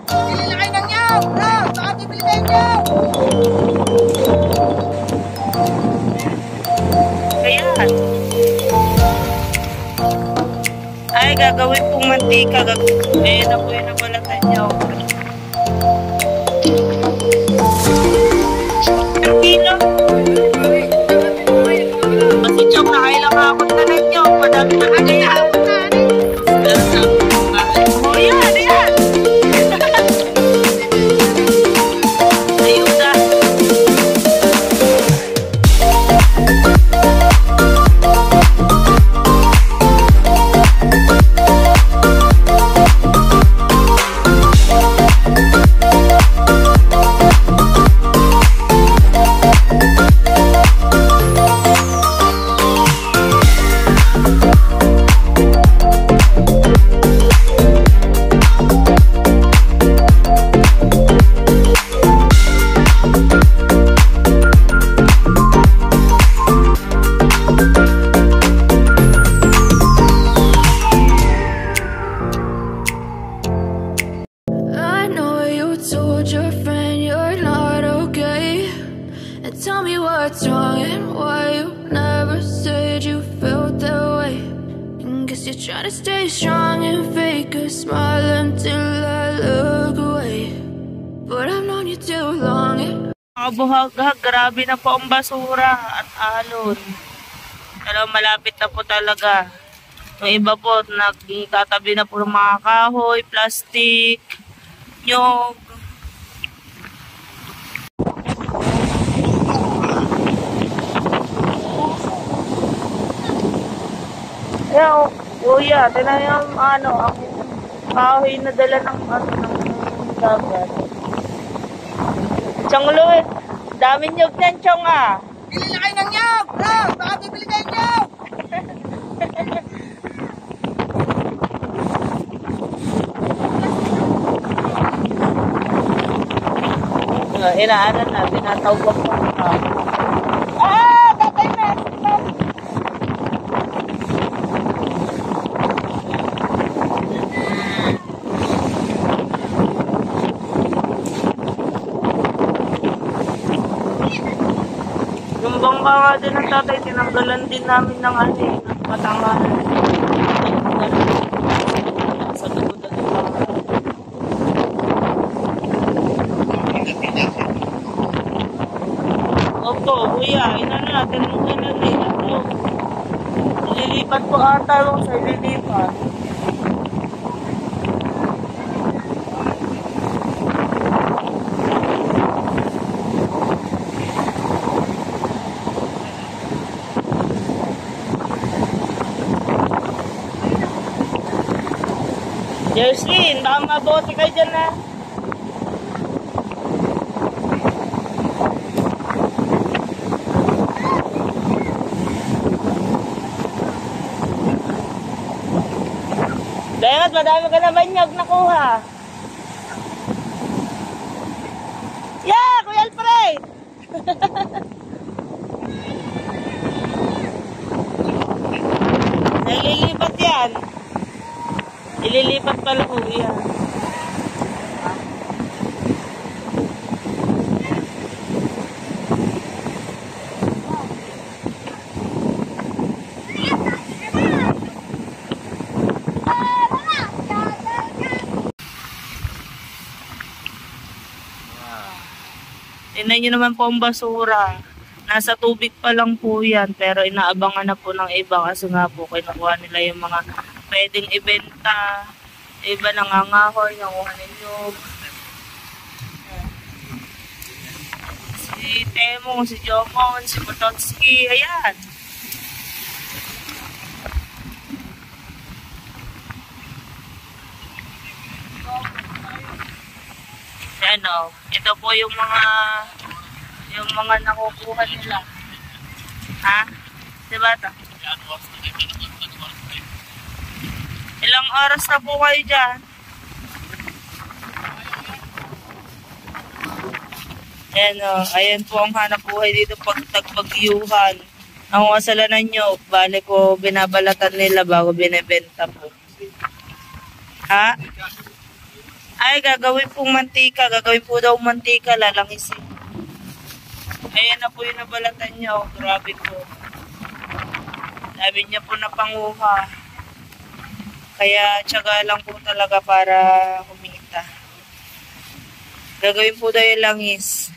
Bili na kayo ng yaw! Bro! Baka bibili kayo ng yaw! Ayan. Ay, gagawin pong mantika. Ayan na po yung nabalatan nyo. Ang kilo. Kasi chok, nakailang hapon na lang nyo. Madami na kaya. Oh, yan, yan. Ayun na. Try to stay strong and fake a smile until I look away. But I've known you too long. Mga buhag-hag, grabe na po ang basura at alon. Pero malapit na po talaga. Yung iba po, nagtatabi na po ng mga kahoy, plastic, nyog. Ayan, kuya, tinan yung ang kahoy na dala ng dagat. Chong Louis, dami nyog dyan, Chong ah. Bili na kayo ng yaw! Bro! Baka bibili kayo ng yaw! Inaanan na, tinatawag ko. Tatay na! Yung bangka nga din ng tatay, tinanggalan din namin ng patangahan. Sa likod ng bangka. Opo, kuya, inano natin ang ganun eh. Ililipat po ata yung sa ililipat. Jerslyn, baka mabote kayo dyan na. Dayangat, madami ka na banyag nakuha. Yeah, Kuya Alfred! Nalilipat yan. Ililipat pala kuya. Tingnan nyo naman po ang basura. Nasa tubig pa lang po yan. Pero inaabangan na po ng iba kasi nga po kinukuha nila yung mga pwedeng ibenta. Iba nangangahoy, nanguha ninyo. Si Temong, si Jomon, si Pototski, ayan. Ayan o, ito po yung mga nakukuha nila. Ha? Diba ito? Ilang oras na po kayo dyan? Ayan o, ayan po ang hanap buhay dito pag tagpagyuhan. Ang kasalanan nyo, bali po binabalatan nila bago binibenta po. Ha? Ay, gagawin pong mantika. Gagawin po daw mantika, lalangisin. Ayan na po yung nabalatan niya. Oh, grabe po. Sabi niya po na panguha. Kaya tiyaga lang po talaga para kumita. Gagawin po daw yung langis.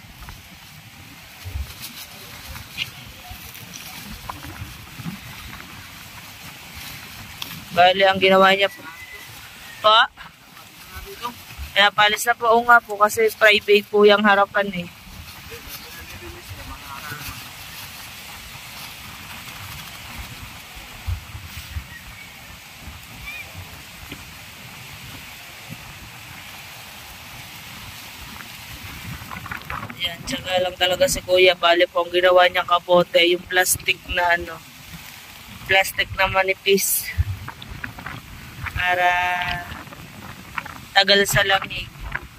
Bali, ang ginawa niya po. Pa? Kaya palis na po. Oo nga po kasi private po yung harapan eh. Yan, tsaga lang talaga si Kuya. Bali po ang ginawa niyang kapote, yung plastic na plastic na manipis. Para tagal sa lamig.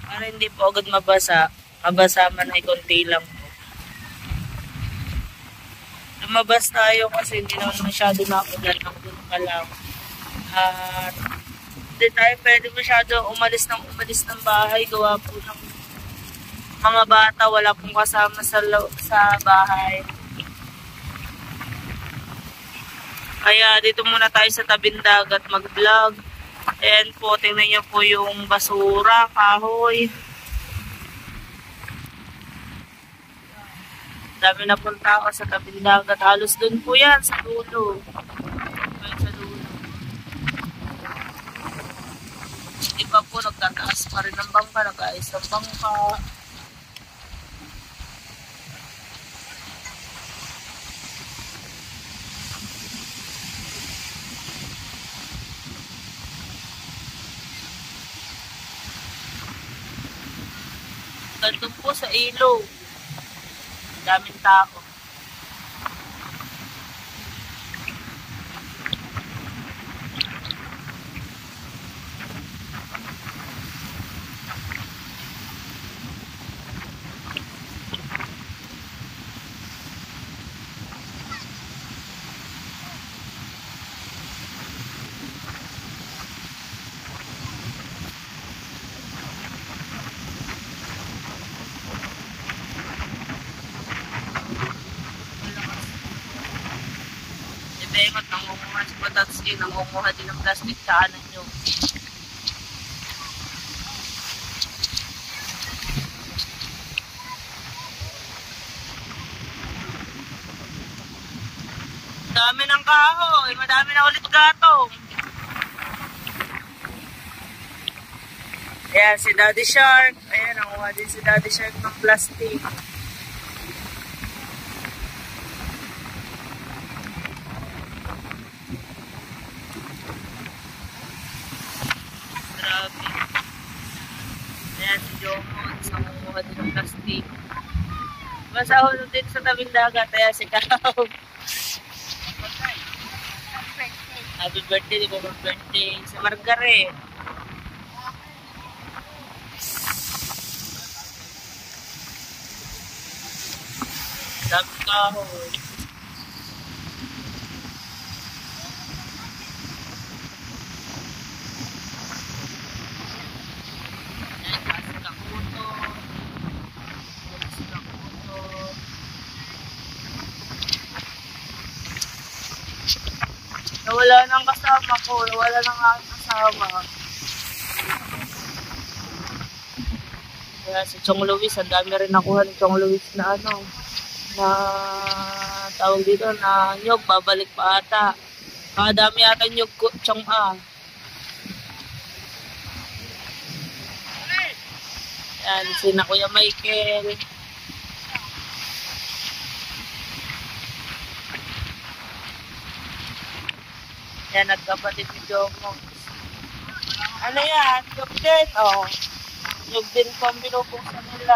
Para hindi po agad mabasa. Mabasa man ay konti lang po. Lumabas tayo kasi hindi naman masyado nakulan ng ka lang. At hindi tayo pwede masyado umalis ng bahay. Gawa po ng mga bata, wala pong kasama sa bahay. Kaya dito muna tayo sa tabing dagat mag-vlog. Ayan po, tingnan niyo po yung basura, kahoy. Dami na pong tao sa tabing dagat. Halos dun po yan, sa dulo. Sa dulo. Iba po, nagtataas pa rin ng bangka, nag-aayos ng bangka. Ganito po sa ilog. Daming tao. Bengot, nangunguha si Patatski, nangunguha din ng plastic sa kanan nyo. Dami ng kahoy, madami na ulit gatong. Ayan, si Daddy Shark. Ayan, nangunguha din si Daddy Shark ng plastic. Ayan si Jomon, isang kumuha din ng plastic. Masahol din sa tabing dagat, ayan si Kao. Happy birthday, di ba birthday? Si Margaret. Dami kahoy. Nawala ng kasama ko, nawala ng aking kasama. Kaya si Chong Luis, ang dami rin nakuha ni Chong Luis na na tawag dito na nyog, babalik pa ata. Dami ata nyog Chong Yan, si na Kuya Michael. Yan, nagkapatid ni Jomo. Ano yan? Nyug din, oh. Nyug din po ang binubuksan nila.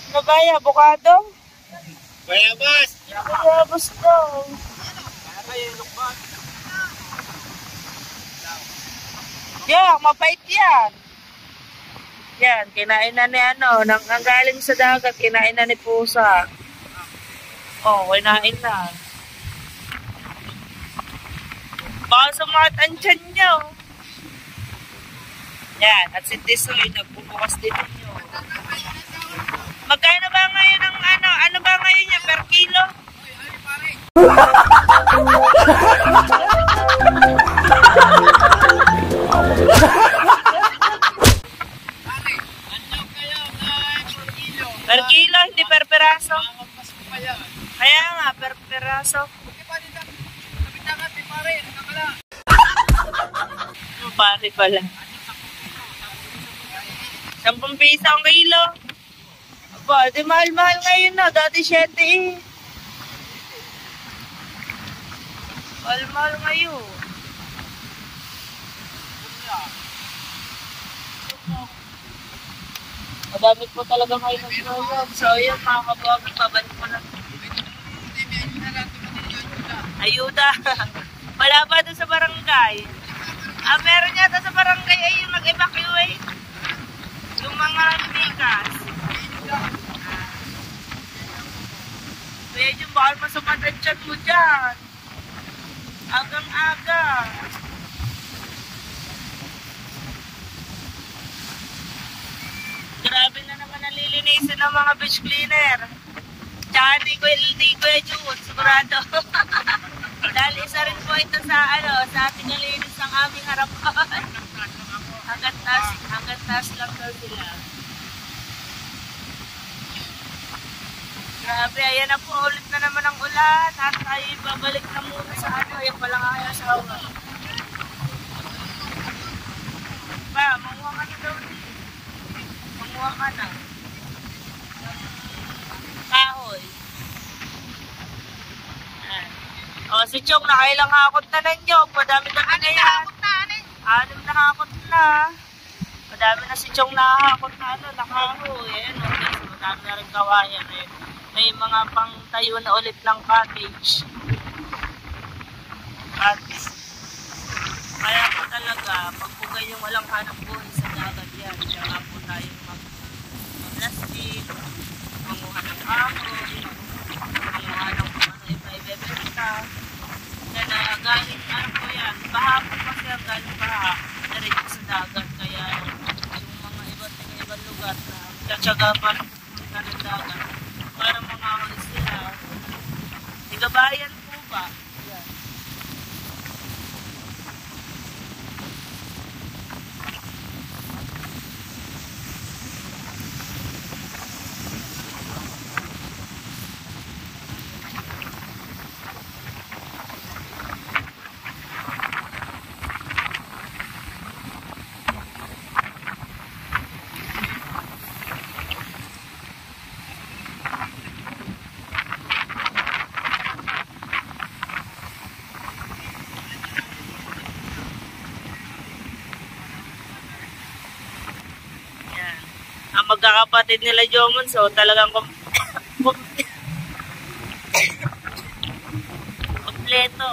Ano kaya? Bukado? Bayabas! Bayabas daw. Yeah, mapait yan. Yan, kinain na ni nang galing sa dagat, kinain na ni pusa. Oh, kinain na. Baka sumakit ang tiyan nyo. Yan, at si Tisoy, nagbubukas din nyo. Magkano ba ngayon ang ano ba ngayon niya per kilo? Per kilo, hindi per peraso. Kaya nga, per peraso. Pare pala. 10 piso ang kilo. Aba, di mahal-mahal ngayon na. Dati 7 eh. Mahal-mahal ngayon. Madami po talaga kayo nag-vlog. So, yun mga kaboging, pabalik ko lang. Ayuda. Wala ba doon sa barangay? Meron yata sa barangay ay yung nag-evacuate. Yung mga lumikas. Kaya yung bakal masumat ang tiyan mo dyan. Agang-aga. Grabe na naman nalilinisin ng mga beach cleaner. Tsaka di Kuya Jun, sigurado. Dahil isa rin po ito sa ating nalinis ng aming harapan. Hanggat taas lang daw sila. Grabe, ayan na po, ulit na naman ang ulan. At tayo babalik na muna sa yan pala nga kaya asawa. Pa, manguha ka na daw. Manguha ka na. Kahoy. O, si Chong, nakailang hakot na ninyo. Madami-dami na yan. Anim na hakot na. Madami na si Chong nakahakot na nakahoy. Ayan, okay. So, madami na rin kawayan. Eh. May mga pang tayo na ulit ng cottage. At kaya po talaga, pag po kayong walang hanap buhay sa dagat yan, kaya po tayong mag-plastic, manguha ng kahoy, manguha ng iba-ibenta. Kaya galing, po yan, baha po kasi ang galing baha, diretso sa dagat. Kaya yung mga ibang lugar na tsatsaga pa na ng dagat, para mga ulis sila. Tigabayan po ba? Yan. Ang magkakapatid nila Jomon, so talagang kompleto.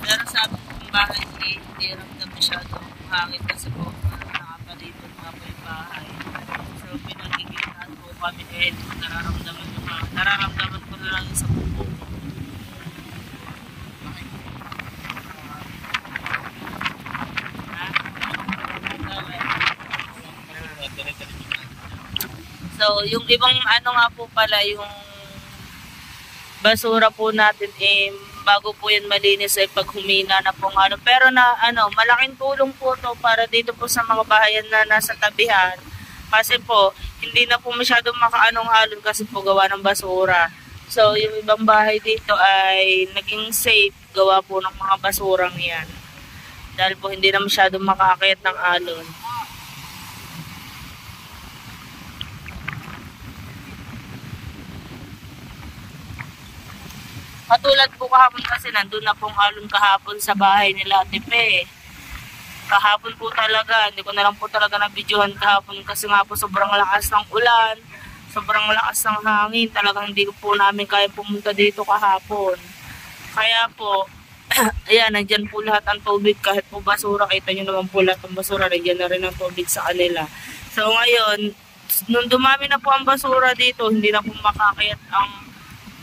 Pero sabi kong bahay hindi ramdam masyado hangin kasi po nakapalibot nga po yung bahay. So pinagkikitaan po kami nararamdaman ko na lang sa buko. So, yung ibang nga po pala, yung basura po natin, bago po yan malinis ay pag humina na po pero malaking tulong po to para dito po sa mga bahayan na nasa tabihan. Kasi po, hindi na po masyadong makaanong-alon kasi po gawa ng basura. So, yung ibang bahay dito ay naging safe gawa po ng mga basurang yan. Dahil po hindi na masyadong makakakit ng alon. Katulad po kahapon kasi nandun na pong alon kahapon sa bahay nila Ate Pe. Kahapon po talaga, hindi ko na lang po talaga na-videohan kahapon kasi nga po sobrang lakas ng ulan, sobrang lakas ng hangin, talagang hindi po namin kaya pumunta dito kahapon. Kaya po, Ayan, nandyan po lahat ang tubig. Kahit po basura, kita nyo naman po lahat ang basura. Nandyan na rin ang tubig sa kanila. So ngayon, nung dumami na po ang basura dito, hindi na po makakayat ang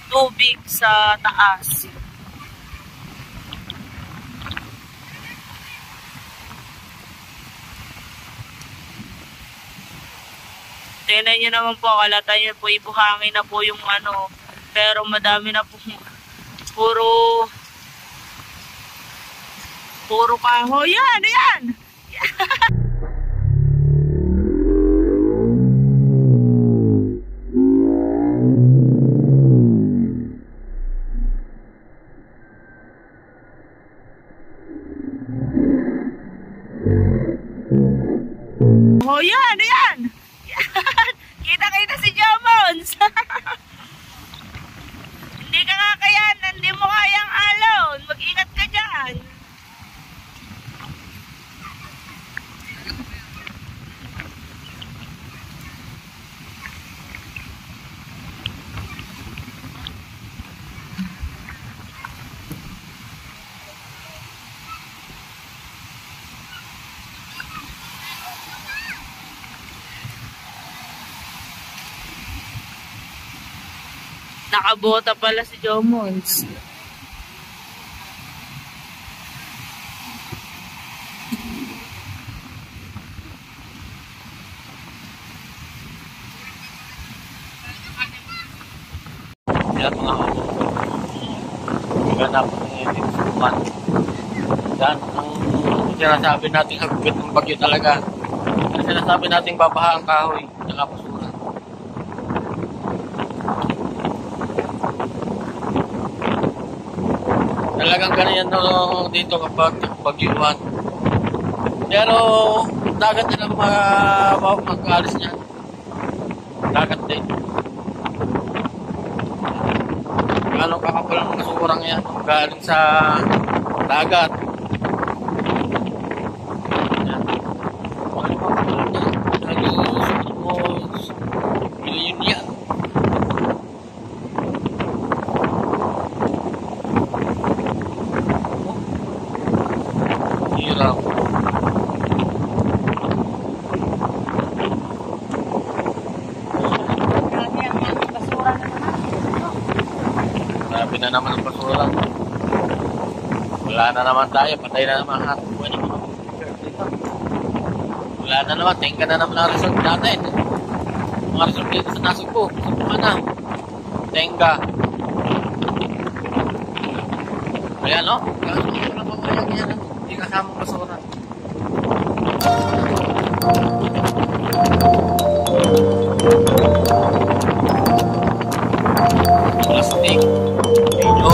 tubig sa taas. Tingnan nyo naman po, kalata nyo po, ibuhangin na po yung ano, pero madami na po, puro kahoy. Yan, yan! Oh, yan, yan! Kita-kita si Jomons! Hindi ka kakayanan, hindi mo kayang alon. Mag-ingat ka dyan. Nakabota pala si Jomons. Yan mga ganap ng suman. Yan ang sinasabi nating hagupit ng bagyo talaga. Ang sinasabi nating babaha ang kahoy ng basura. Talagang ganyan dito kapag bagyuhan. Pero dagat na lang mag-alis niya. Dagat din. Gano'ng kakapal ang basurang yan galing sa dagat. Yan. Milyon yan. Hirap. Grabe na naman ang basura. Wala na naman tayo. Patay na naman ang ating buwan ng mga pictures dito. Wala na naman. Tingka na naman ang resort natin. Mga resort dito sa Nasugbo. Sa Pumana. Tingka. Ayan o. Gano'n ko lang mamayang yan. Hindi kasamang basura. Plastic. Inyo.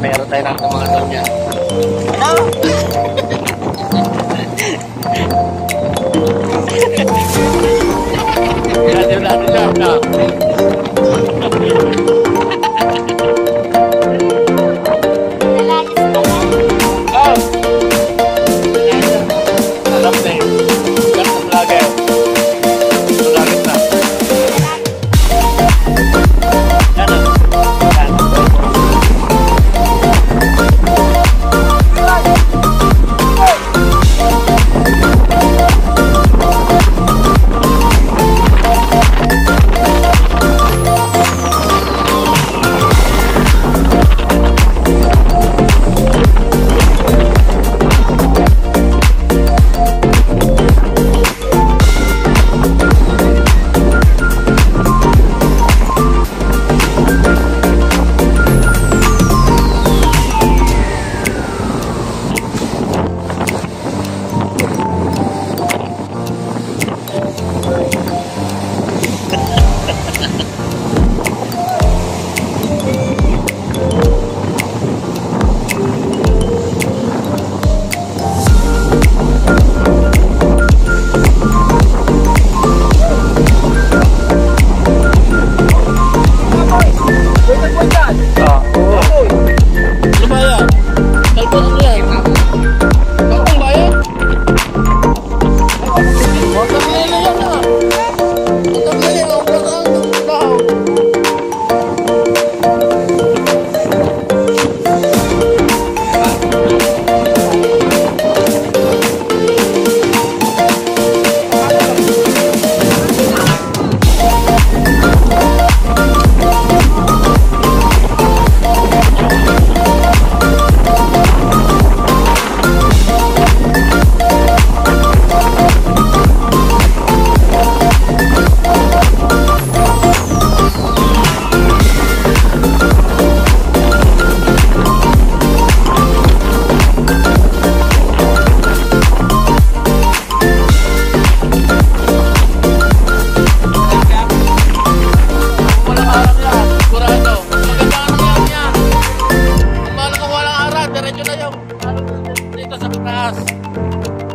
meron tayo ng mga doon yan. Ano? Yan yung natin lang na. Oh! Alam na yun. Yan ang vlogger. Vlogger na. Yan o.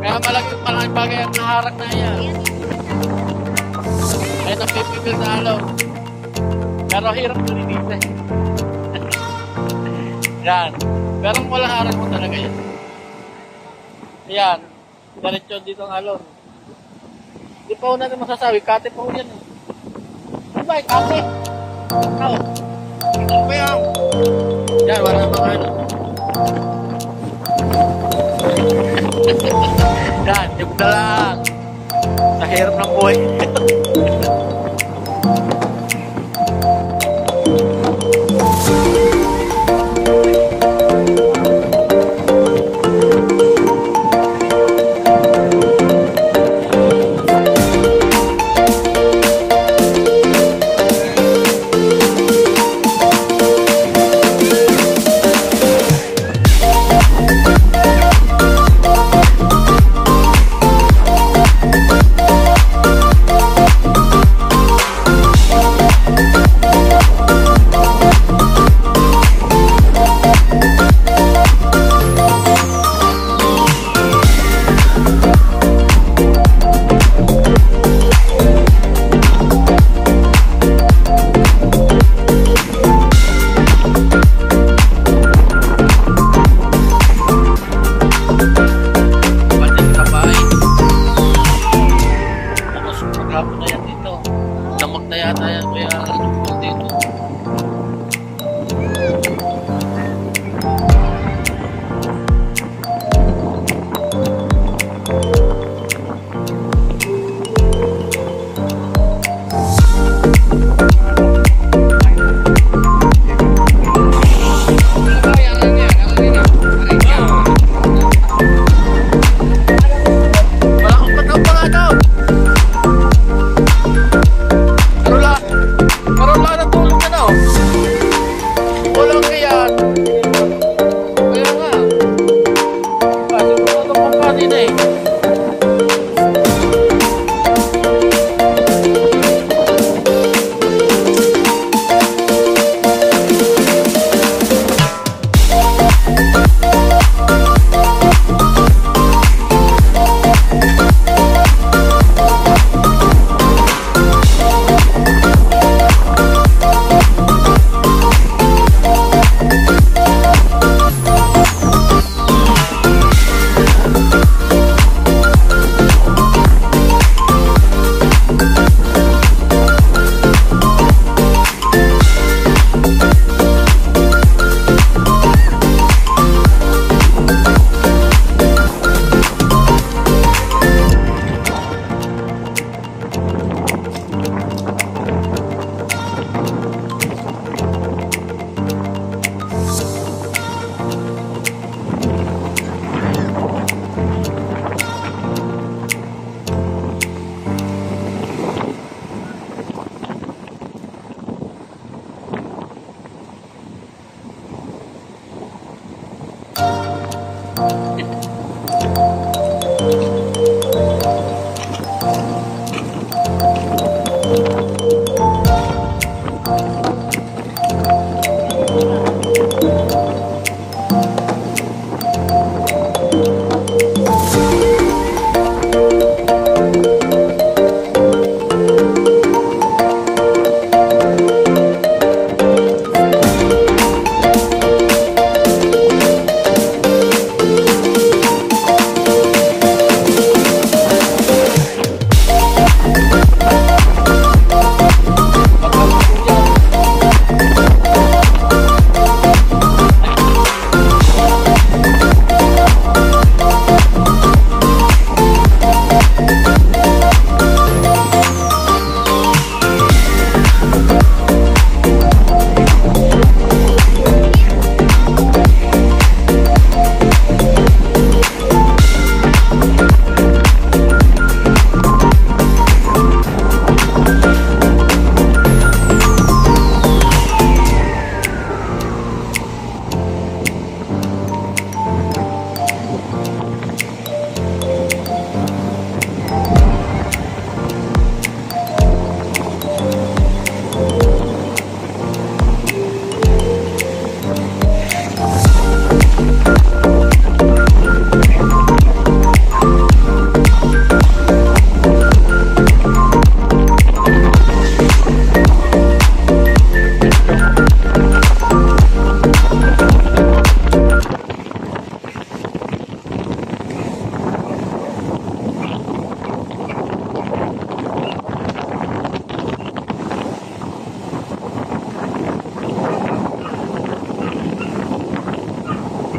Yan. Malaking bagay ang naharap na yan. Kaya napipipil na alon. Pero hirap ko rin dito. Yan. Pero walang harap mo talaga yan. Ayan. Diretso dito ang alon. Hindi pa ho natin masasabi. Kate pa ho yan. Ano ba? Kate? Ikaw. Ikaw ba yan? Yan. Wala mga ano. Yan, yung na lang. Sa hirap ng buhay.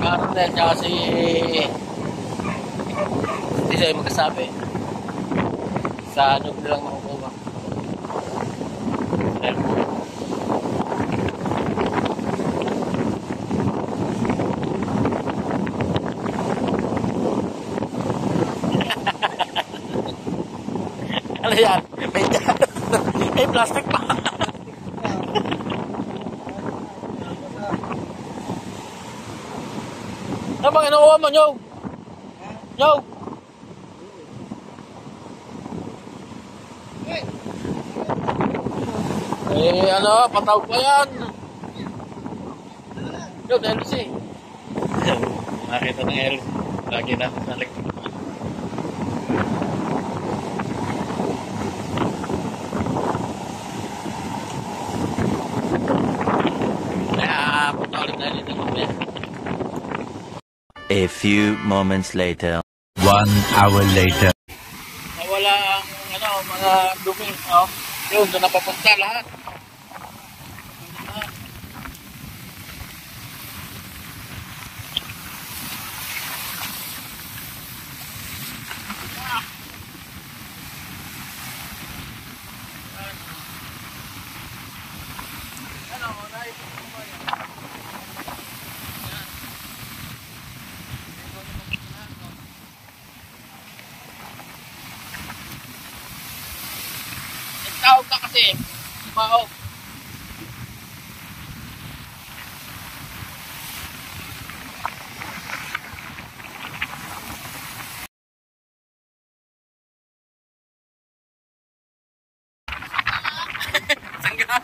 Carter, tsaka si Tisoy magkasabi. Sa ano nilang makukuha. Cellphone. Ano yan? May plastic pa. Ano bang inuuha mo, Nyog? Nyog! Eh, ano, patawag pa yan. Nyog, LC. Nakita ng LC. Lagi na nalik. Kaya, punta ulit tayo dito mamaya. A few moments later. 1 hour later. Nawala ang ano, mga dumi. Oh. Yun, doon napapunta lahat. Tawag ka kasi. Maog. Sangga.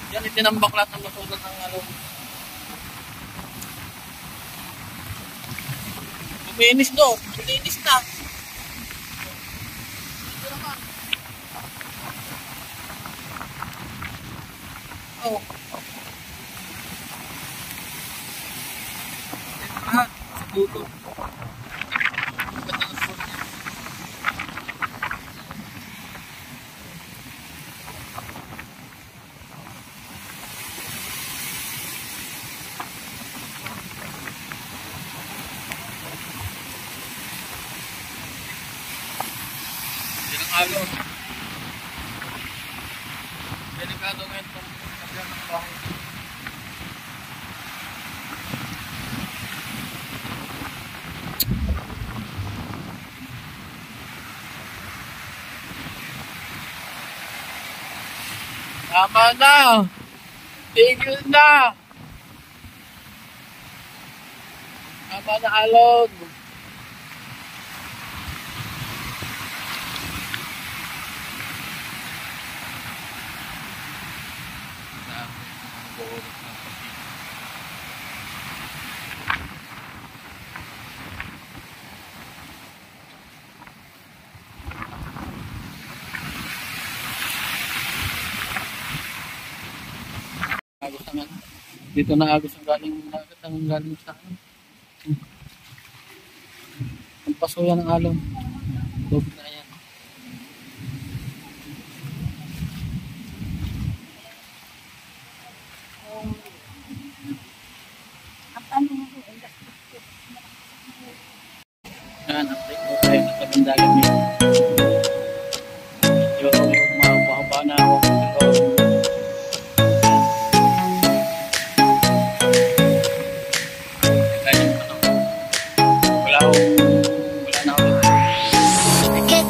Yan, itinambak lahat ng masulat ng ano. Luminis no, luminis na. Ito naman. Oh. Ito na, sa duto. Alon. Delikado ngayon itong kagyan ng bahay. Tama na! Tigil na! Tama na, Alon! Agos naman. Dito na agos ang galing sa ano. Ang pasuya ng alon. Lobig na yan. Yan, update ko tayo sa tabandagan niyo. Medyo mahaba na ako. I get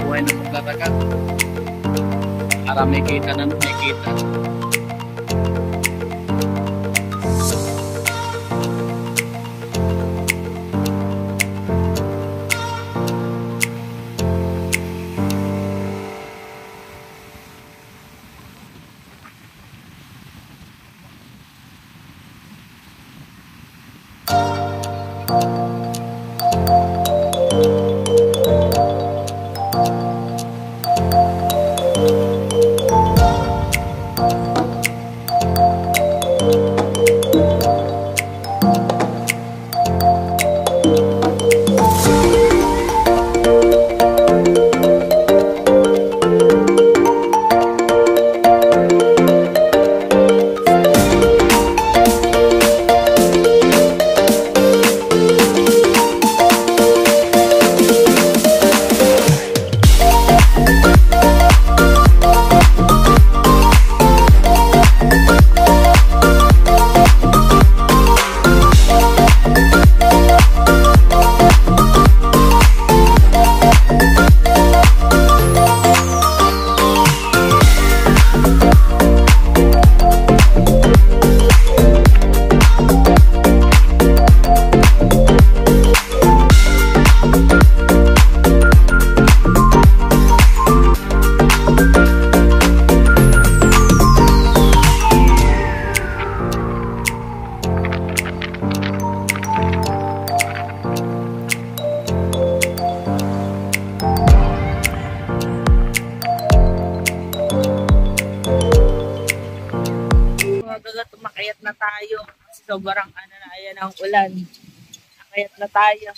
buhay na magtatagal. Para may kita na may kita. Makayat na tayo. Kasi sobrang ano na, ayan ang ulan. Makayat na tayo.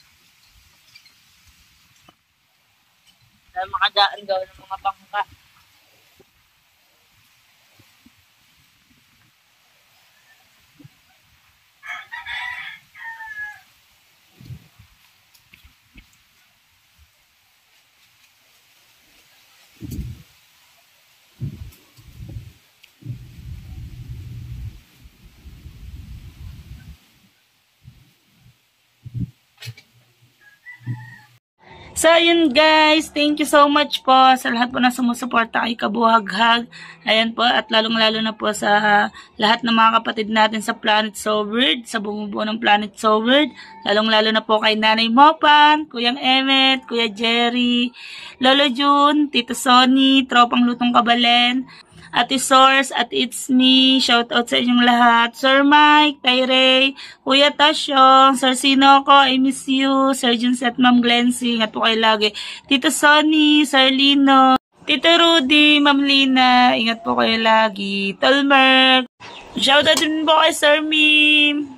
Dahil makadaan daw ng mga bangka. So, yun guys. Thank you so much po sa lahat po na sumusuporta kay Kabuhaghag. Ayan po. At lalong-lalo na po sa lahat ng mga kapatid natin sa Planet Soulworld, sa bumubuo ng Planet Soulworld. Lalong-lalo na po kay Nanay Mopan, Kuyang Emmet, Kuya Jerry, Lolo June, Tito Sonny, Tropang Lutong Kabalen, Ate Source, at It's Me, shout out sa inyong lahat. Sir Mike, Tyrey, Kuya Tasyong, Sir Sinoco, I miss you, Sir Junset, Ma'am Glency, ingat po kayo lagi. Tito Sonny, Sir Lino, Tito Rudy, Ma'am Lina, ingat po kayo lagi. Tolmerk, shout out din po kay Sir Mim,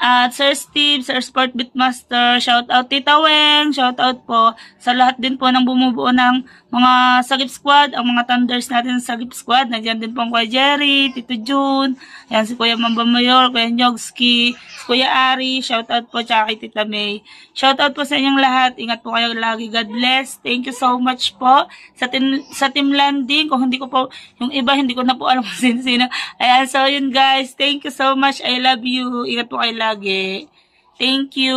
at Sir Steve, Sir Sport Beatmaster, shout out Tita Weng, shout out po sa lahat din po ng bumubuo ng mga Sagip Squad, ang mga Thunders natin sa Sagip Squad. Nandiyan din po ang Kuya Jerry, Tito June, ayan si Kuya Mamba Mayor, Kuya Nyogski, si Kuya Ari, shout out po tsaka kay Tita May. Shout out po sa inyong lahat, ingat po kayo lagi, God bless. Thank you so much po sa team landing. Kung hindi ko po, yung iba hindi ko na po alam kung sino. Ayan, so yun guys, thank you so much, I love you, ingat po kayo lagi. Thank you.